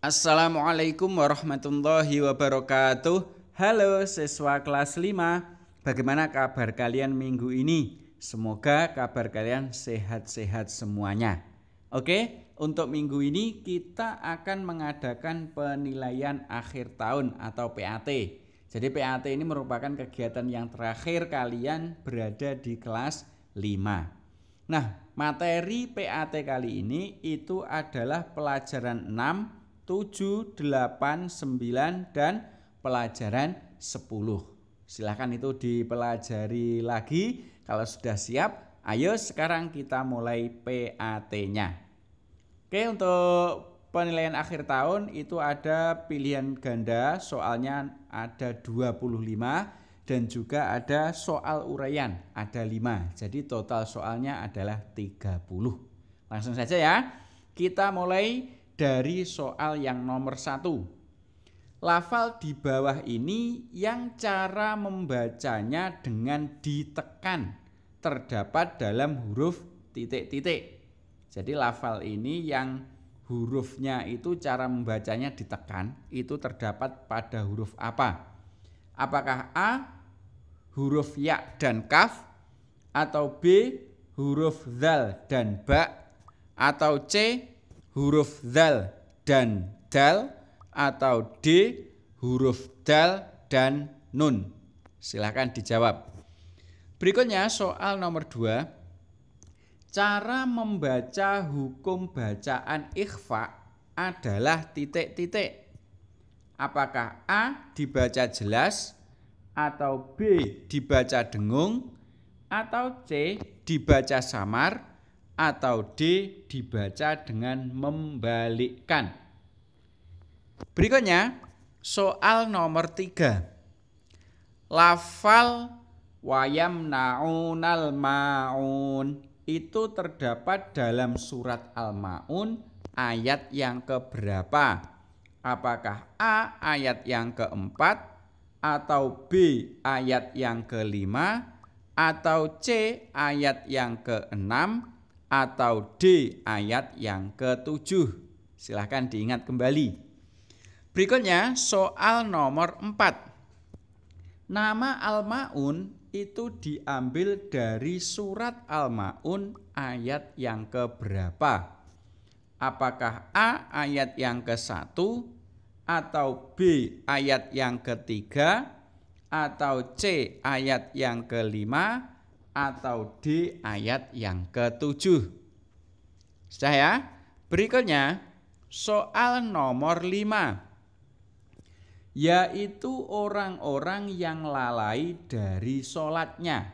Assalamualaikum warahmatullahi wabarakatuh. Halo siswa kelas 5. Bagaimana kabar kalian minggu ini? Semoga kabar kalian sehat-sehat semuanya. Oke, untuk minggu ini kita akan mengadakan penilaian akhir tahun atau PAT. Jadi PAT ini merupakan kegiatan yang terakhir kalian berada di kelas 5. Nah, materi PAT kali ini itu adalah pelajaran 6, 7, 8, 9, dan pelajaran 10. Silahkan itu dipelajari lagi. Kalau sudah siap, ayo sekarang kita mulai PAT-nya. Oke, untuk penilaian akhir tahun itu ada pilihan ganda, soalnya ada 25 dan juga ada soal uraian, ada 5. Jadi total soalnya adalah 30. Langsung saja ya, kita mulai dari soal yang nomor 1. Lafal di bawah ini yang cara membacanya dengan ditekan terdapat dalam huruf titik-titik. Jadi lafal ini yang hurufnya itu cara membacanya ditekan itu terdapat pada huruf apa? Apakah A huruf ya dan kaf, atau B huruf zal dan ba, atau C huruf zal dan dal, atau D huruf dal dan nun? Silahkan dijawab. Berikutnya soal nomor 2. Cara membaca hukum bacaan ikhfa adalah titik-titik. Apakah A dibaca jelas, atau B dibaca dengung, atau C dibaca samar, atau D dibaca dengan membalikkan? Berikutnya soal nomor 3. Lafal wayamnaunal maun itu terdapat dalam surat Al-Maun ayat yang keberapa? Apakah A ayat yang keempat, atau B ayat yang kelima, atau C ayat yang keenam, atau D ayat yang ke-7? Silahkan diingat kembali. Berikutnya soal nomor 4. Nama Al-Ma'un itu diambil dari surat Al-Ma'un ayat yang keberapa? Apakah A ayat yang ke-1, atau B ayat yang ketiga, atau C ayat yang kelima, atau D ayat yang ke-7? Sudah ya? Berikutnya soal nomor 5, yaitu orang-orang yang lalai dari sholatnya.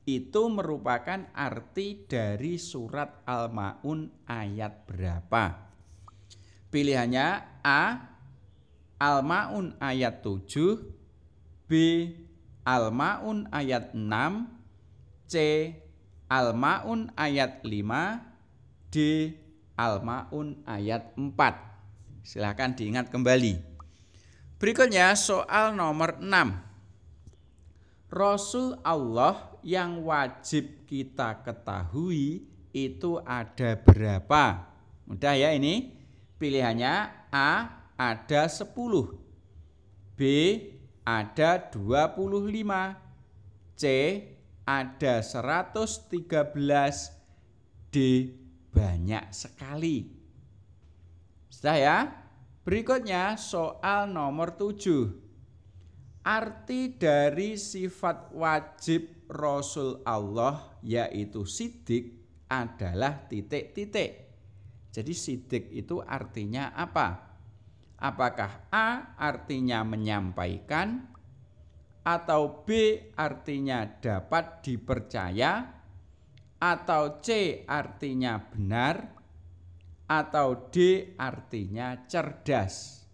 Itu merupakan arti dari surat Al-Ma'un ayat berapa? Pilihannya A Al-Ma'un ayat 7, B Al-Ma'un ayat 6, C Al-Ma'un ayat 5, D Al-Ma'un ayat 4. Silahkan diingat kembali. Berikutnya soal nomor 6. Rasul Allah yang wajib kita ketahui itu ada berapa? Mudah ya ini. Pilihannya A ada 10, B ada 25, C ada 113, D banyak sekali. Sudah ya? Berikutnya soal nomor 7. Arti dari sifat wajib Rasul Allah yaitu sidik adalah titik-titik. Jadi sidik itu artinya apa? Apakah A artinya menyampaikan, atau B artinya dapat dipercaya, atau C artinya benar, atau D artinya cerdas?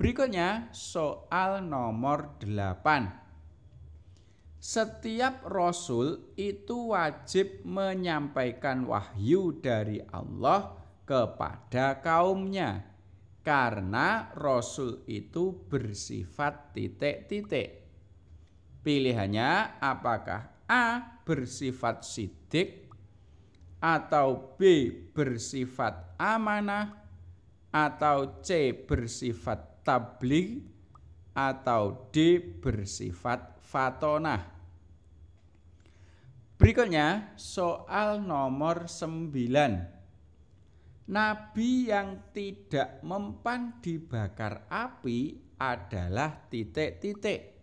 Berikutnya soal nomor 8. Setiap rasul itu wajib menyampaikan wahyu dari Allah kepada kaumnya, karena rasul itu bersifat titik-titik. Pilihannya apakah A bersifat sidik, atau B bersifat amanah, atau C bersifat tabligh, atau D bersifat fatonah. Berikutnya soal nomor 9. Nabi yang tidak mempan dibakar api adalah titik-titik.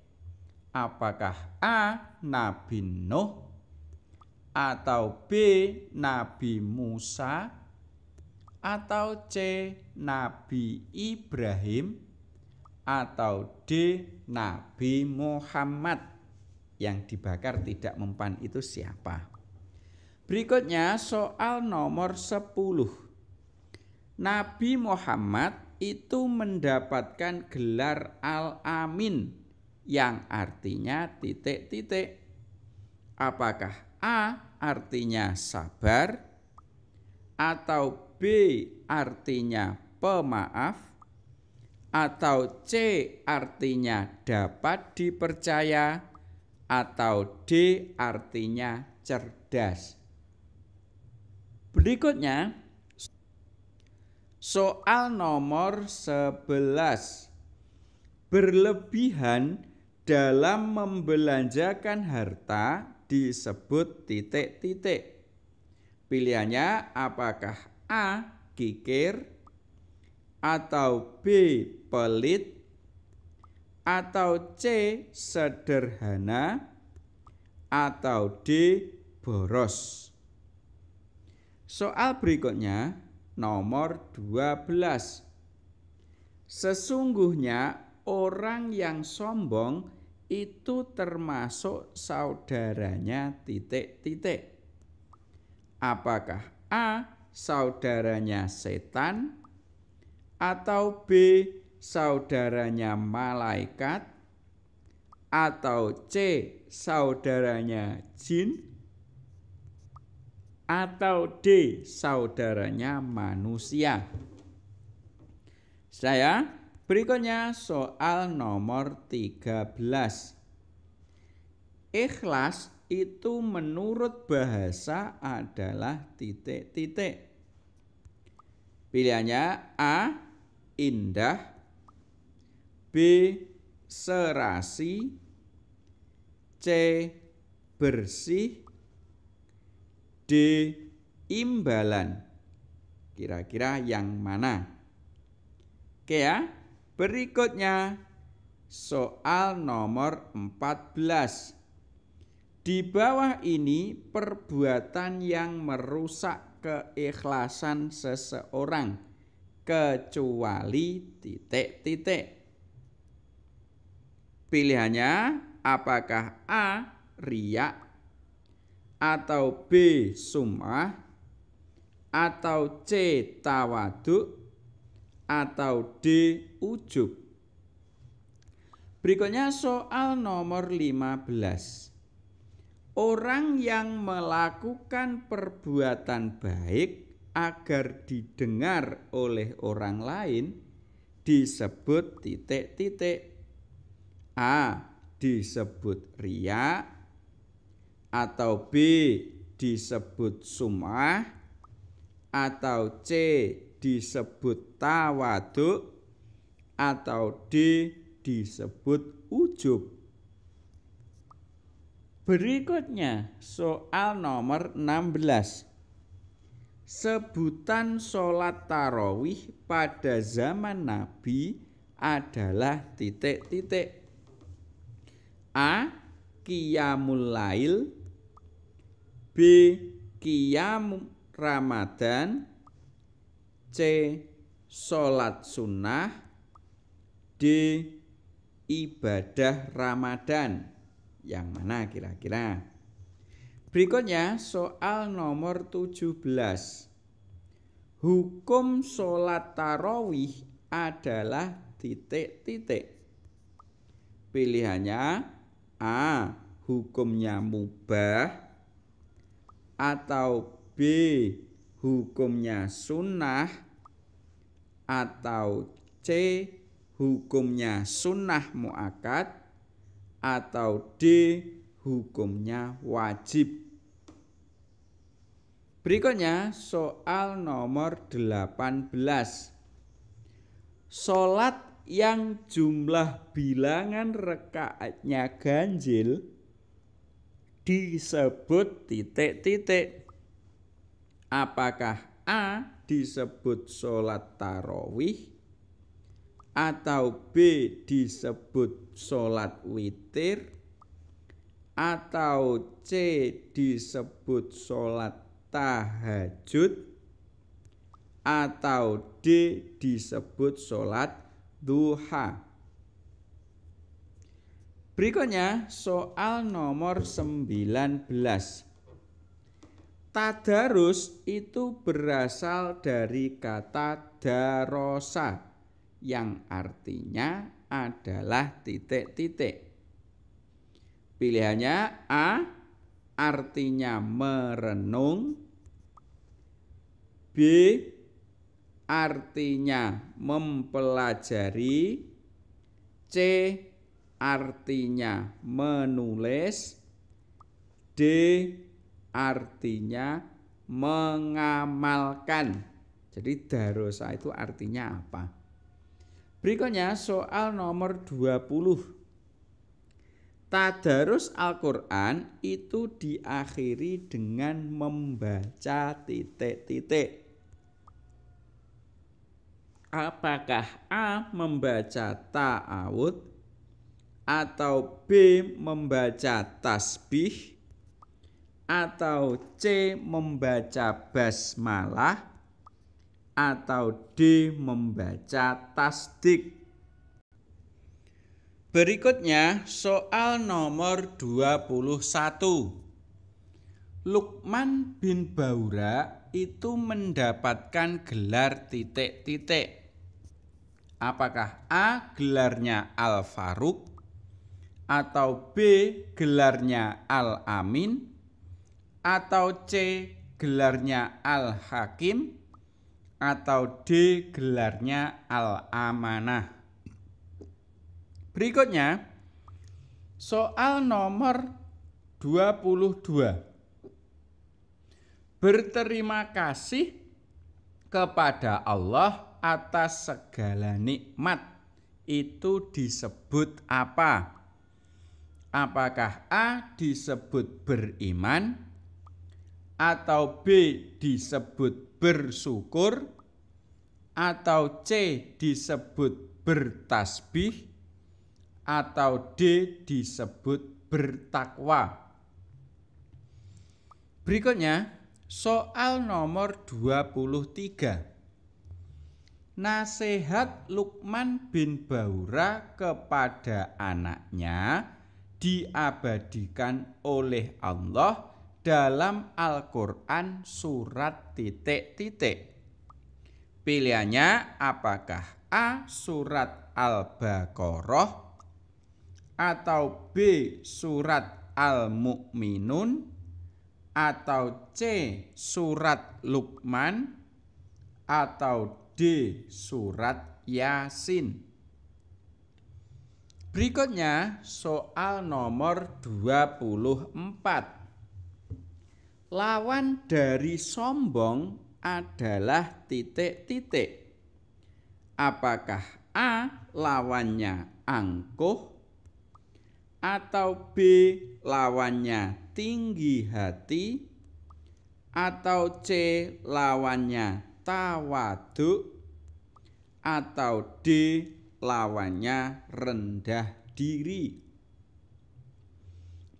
Apakah A. Nabi Nuh, atau B. Nabi Musa, atau C. Nabi Ibrahim, atau D. Nabi Muhammad? Yang dibakar tidak mempan itu siapa? Berikutnya soal nomor 10. Nabi Muhammad itu mendapatkan gelar Al-Amin yang artinya titik-titik. Apakah A artinya sabar, atau B artinya pemaaf, atau C artinya dapat dipercaya, atau D artinya cerdas? Berikutnya soal nomor 11. Berlebihan dalam membelanjakan harta disebut titik-titik. Pilihannya apakah A. Kikir, atau B. Pelit, atau C. Sederhana, atau D. Boros? Soal berikutnya nomor 12. Sesungguhnya orang yang sombong itu termasuk saudaranya titik-titik. Apakah A. saudaranya setan, atau B. saudaranya malaikat, atau C. saudaranya jin, atau D. saudaranya manusia? Berikutnya soal nomor 13. Ikhlas itu menurut bahasa adalah titik-titik. Pilihannya A. Indah, B. serasi, C. bersih, D. imbalan. Kira-kira yang mana? Oke ya. Berikutnya soal nomor 14. Di bawah ini perbuatan yang merusak keikhlasan seseorang kecuali titik-titik. Pilihannya apakah A. riya, atau B. sum'ah, atau C. tawaduk, atau D. ujub? Berikutnya soal nomor 15. Orang yang melakukan perbuatan baik agar didengar oleh orang lain disebut titik-titik. A. disebut riya, atau B. disebut sum'ah, atau C. disebut tawaduk, atau D. disebut ujub? Berikutnya soal nomor 16. Sebutan sholat tarawih pada zaman Nabi adalah titik-titik. A. Qiyamul Lail, B. Qiyam Ramadan, C. sholat sunnah, D. ibadah Ramadan. Yang mana kira-kira? Berikutnya soal nomor 17. Hukum sholat tarawih adalah titik-titik. Pilihannya A. hukumnya mubah, atau B. hukumnya sunnah, atau C. hukumnya sunnah muakkad, atau D. hukumnya wajib? Berikutnya soal nomor 18. Sholat yang jumlah bilangan rakaatnya ganjil disebut titik-titik. Apakah A disebut sholat tarawih, atau B disebut sholat witir, atau C disebut sholat tahajud, atau D disebut sholat duha. Berikutnya soal nomor 19. Tadarus itu berasal dari kata darosa yang artinya adalah titik-titik. Pilihannya A artinya merenung, B artinya mempelajari, C artinya menulis, D artinya mengamalkan. Jadi darosa itu artinya apa? Berikutnya soal nomor 20. Tadarus Al-Quran itu diakhiri dengan membaca titik-titik. Apakah A membaca ta'awud, atau B membaca tasbih, atau C membaca basmalah, atau D membaca tasdik? Berikutnya soal nomor 21. Luqman bin Baura itu mendapatkan gelar titik-titik. Apakah A gelarnya Al-Faruq, atau B gelarnya Al-Amin, atau C gelarnya Al-Hakim, atau D gelarnya Al-Amanah? Berikutnya soal nomor 22. Berterima kasih kepada Allah atas segala nikmat itu disebut apa? Apakah A disebut beriman, atau B disebut bersyukur, atau C disebut bertasbih, atau D disebut bertakwa? Berikutnya soal nomor 23. Nasihat Luqman bin Baura kepada anaknya diabadikan oleh Allah dalam Al-Quran surat titik-titik. Pilihannya apakah A surat Al-Baqarah, atau B surat Al-Mu'minun, atau C surat Luqman, atau D surat Yasin? Berikutnya soal nomor 24. Lawan dari sombong adalah titik-titik. Apakah A lawannya angkuh, atau B lawannya tinggi hati, atau C lawannya tawadhu, atau D lawannya rendah diri?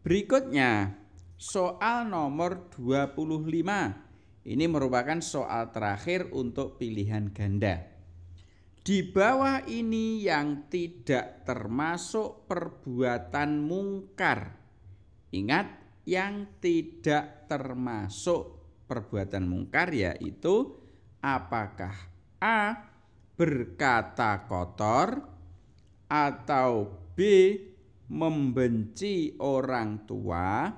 Berikutnya soal nomor 25. Ini merupakan soal terakhir untuk pilihan ganda. Di bawah ini yang tidak termasuk perbuatan mungkar. Ingat, yang tidak termasuk perbuatan mungkar yaitu apakah A berkata kotor, atau B membenci orang tua,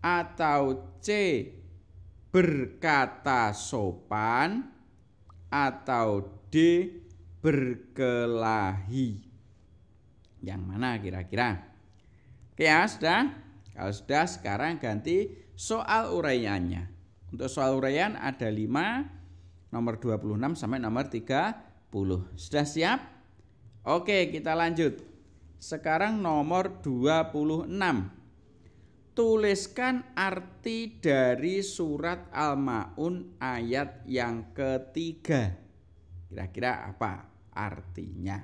atau C berkata sopan, atau D berkelahi? Yang mana kira-kira? Oke ya, sudah? Kalau sudah, sekarang ganti soal uraiannya. Untuk soal uraian ada 5, nomor 26 sampai nomor 30. Sudah siap? Oke, kita lanjut. Sekarang nomor 26. Tuliskan arti dari surat Al-Ma'un ayat yang ketiga. Kira-kira apa artinya?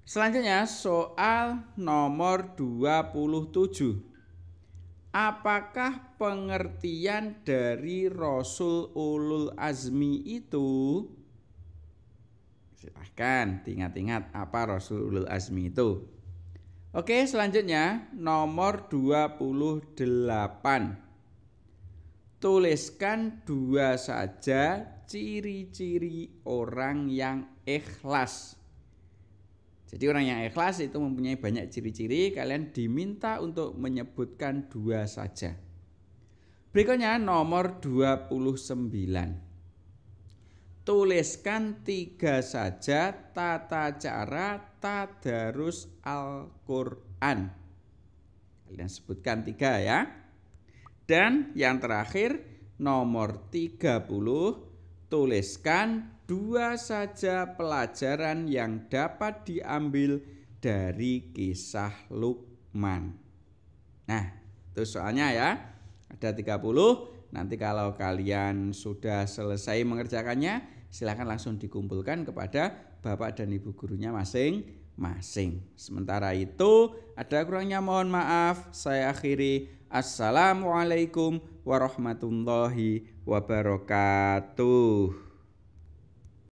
Selanjutnya soal nomor 27. Apakah pengertian dari Rasul Ulul Azmi itu? Silahkan ingat-ingat apa Rasul Ulul Azmi itu. Oke, selanjutnya nomor 28. Tuliskan 2 saja ciri-ciri orang yang ikhlas. Jadi orang yang ikhlas itu mempunyai banyak ciri-ciri, kalian diminta untuk menyebutkan 2 saja. Berikutnya nomor 29. Tuliskan 3 saja tata cara tadarus Al-Quran. Kalian sebutkan 3 ya. Dan yang terakhir nomor 30. Tuliskan 2 saja pelajaran yang dapat diambil dari kisah Luqman. Nah, itu soalnya ya. Ada 30. Nanti kalau kalian sudah selesai mengerjakannya, silakan langsung dikumpulkan kepada Bapak dan Ibu gurunya masing-masing. Sementara itu, ada kurangnya mohon maaf. Saya akhiri. Assalamualaikum warahmatullahi wabarakatuh.